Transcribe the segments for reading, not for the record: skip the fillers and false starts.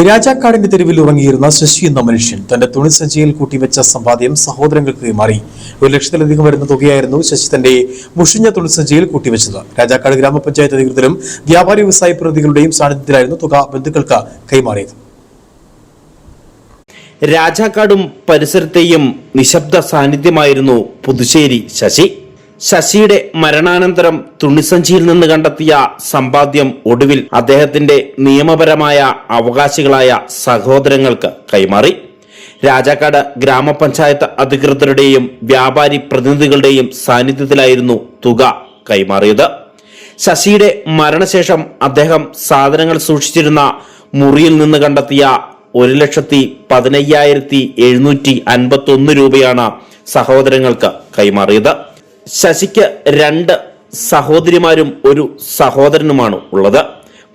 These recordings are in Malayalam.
രാജാക്കാടിന്റെ തെരുവിൽ ഉറങ്ങിയിരുന്ന ശശി എന്ന മനുഷ്യൻ തന്റെ തുണിസഞ്ചിയിൽ കൂട്ടിവെച്ച സമ്പാദ്യം സഹോദരങ്ങൾക്ക് കൈമാറി. 1 ലക്ഷത്തിലധികം വരുന്ന തുകയായിരുന്നു ശശി തന്റെ മുഷിഞ്ഞ തുണിസഞ്ചിയിൽ കൂട്ടിവെച്ചത്. രാജാക്കാട് ഗ്രാമപഞ്ചായത്ത് അധികൃതരും വ്യാപാരി വ്യവസായ പ്രതിനിധികളുടെയും സാന്നിധ്യത്തിലായിരുന്നു തുക ബന്ധുക്കൾക്ക് കൈമാറിയത്. രാജാക്കാടും പരിസരത്തെയും നിശബ്ദ സാന്നിധ്യമായിരുന്നു പുതുശ്ശേരി ശശി. ശശിയുടെ മരണാനന്തരം തുണിസഞ്ചിയിൽ നിന്ന് കണ്ടെത്തിയ സമ്പാദ്യം ഒടുവിൽ അദ്ദേഹത്തിന്റെ നിയമപരമായ അവകാശികളായ സഹോദരങ്ങൾക്ക് കൈമാറി. രാജാക്കാട് ഗ്രാമപഞ്ചായത്ത് അധികൃതരുടെയും വ്യാപാരി പ്രതിനിധികളുടെയും സാന്നിധ്യത്തിലായിരുന്നു തുക കൈമാറിയത്. ശശിയുടെ മരണശേഷം അദ്ദേഹം സാധനങ്ങൾ സൂക്ഷിച്ചിരുന്ന മുറിയിൽ നിന്ന് കണ്ടെത്തിയ 1,15,751 രൂപയാണ് സഹോദരങ്ങൾക്ക് കൈമാറിയത്. ശശിക്ക് 2 സഹോദരിമാരും 1 സഹോദരനുമാണ് ഉള്ളത്.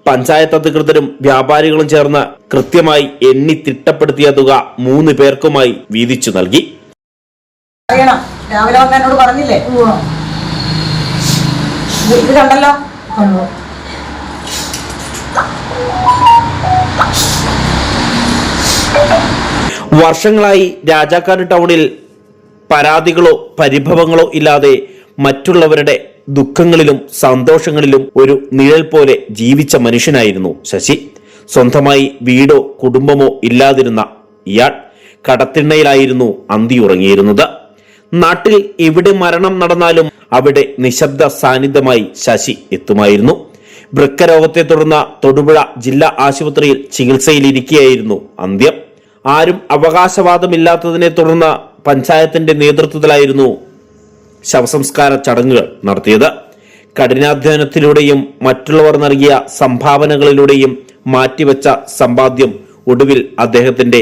പഞ്ചായത്ത് അധികൃതരും വ്യാപാരികളും ചേർന്ന് കൃത്യമായി എണ്ണി തിട്ടപ്പെടുത്തിയ തുക 3 പേർക്കുമായി വീതിച്ചു നൽകി. രാവിലെ വന്നോട് പറഞ്ഞില്ലേ ഇത് കണ്ടല്ലോ. വർഷങ്ങളായി രാജാക്കാട് ടൗണിൽ പരാതികളോ പരിഭവങ്ങളോ ഇല്ലാതെ മറ്റുള്ളവരുടെ ദുഃഖങ്ങളിലും സന്തോഷങ്ങളിലും ഒരു നിഴൽ പോലെ ജീവിച്ച മനുഷ്യനായിരുന്നു ശശി. സ്വന്തമായി വീടോ കുടുംബമോ ഇല്ലാതിരുന്ന ഇയാൾ കടത്തിണ്ണയിലായിരുന്നു അന്തിയുറങ്ങിയിരുന്നത്. നാട്ടിൽ എവിടെ മരണം നടന്നാലും അവിടെ നിശബ്ദ സാന്നിധ്യമായി ശശി എത്തുമായിരുന്നു. വൃക്കരോഗത്തെ തുടർന്ന് തൊടുപുഴ ജില്ലാ ആശുപത്രിയിൽ ചികിത്സയിലിരിക്കുകയായിരുന്നു അന്ത്യം. ആരും അവകാശവാദമില്ലാത്തതിനെ തുടർന്ന് പഞ്ചായത്തിന്റെ നേതൃത്വത്തിലായിരുന്നു ശവസംസ്കാര ചടങ്ങുകൾ നടത്തിയത്. കഠിനാധ്വാനത്തിലൂടെയും മറ്റുള്ളവർ നൽകിയ സംഭാവനകളിലൂടെയും മാറ്റിവെച്ച സമ്പാദ്യം ഒടുവിൽ അദ്ദേഹത്തിന്റെ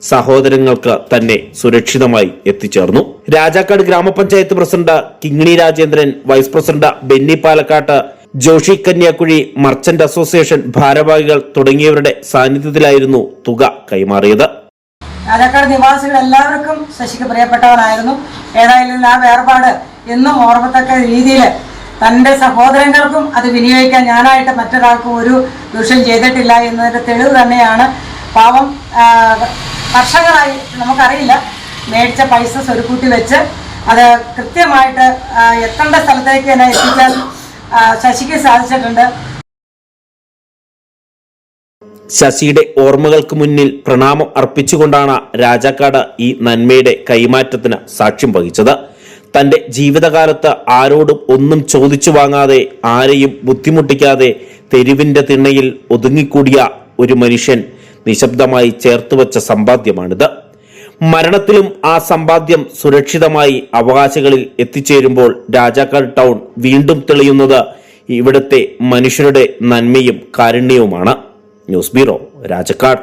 സഹോദരങ്ങൾക്ക് തന്നെ സുരക്ഷിതമായി എത്തിച്ചേർന്നു. രാജാക്കാട് ഗ്രാമപഞ്ചായത്ത് president Kingini Rajendran, vice president Benny Palakkatt, Joshy Kanyakuzhi, merchant association ഭാരവാഹികൾ തുടങ്ങിയവരുടെ സാന്നിധ്യത്തിലായിരുന്നു തുക കൈമാറിയത്. രാജാക്കാട് നിവാസികൾ എല്ലാവർക്കും ശശിക്ക് പ്രിയപ്പെട്ടവനായിരുന്നു. ഏതായാലും ആ വേർപാട് എന്നും ഓർമ്മത്തക്ക രീതിയിൽ തൻ്റെ സഹോദരങ്ങൾക്കും അത് വിനിയോഗിക്കാൻ ഞാനായിട്ട് മറ്റൊരാൾക്കും ഒരു ദൂഷ്യം ചെയ്തിട്ടില്ല എന്നതിൻ്റെ തെളിവ് തന്നെയാണ്. പാവം വർഷങ്ങളായി നമുക്കറിയില്ല മേടിച്ച പൈസ സ്വരുക്കൂട്ടി വെച്ച് അത് കൃത്യമായിട്ട് എത്തേണ്ട സ്ഥലത്തേക്ക് തന്നെ എത്തിക്കാൻ ശശിക്ക് സാധിച്ചിട്ടുണ്ട്. ശശിയുടെ ഓർമ്മകൾക്ക് മുന്നിൽ പ്രണാമം അർപ്പിച്ചുകൊണ്ടാണ് രാജാക്കാട് ഈ നന്മയുടെ കൈമാറ്റത്തിന് സാക്ഷ്യം വഹിച്ചത്. തന്റെ ജീവിതകാലത്ത് ആരോടും ഒന്നും ചോദിച്ചു വാങ്ങാതെ ആരെയും ബുദ്ധിമുട്ടിക്കാതെ തെരുവിന്റെ തിണ്ണയിൽ ഒതുങ്ങിക്കൂടിയ ഒരു മനുഷ്യൻ നിശബ്ദമായി ചേർത്തുവച്ച സമ്പാദ്യമാണിത്. മരണത്തിലും ആ സമ്പാദ്യം സുരക്ഷിതമായി അവകാശികളിൽ എത്തിച്ചേരുമ്പോൾ രാജാക്കാട് ടൗൺ വീണ്ടും തെളിയുന്നത് ഇവിടുത്തെ മനുഷ്യരുടെ നന്മയും കാരുണ്യവുമാണ്. News bureau, Rajakkad.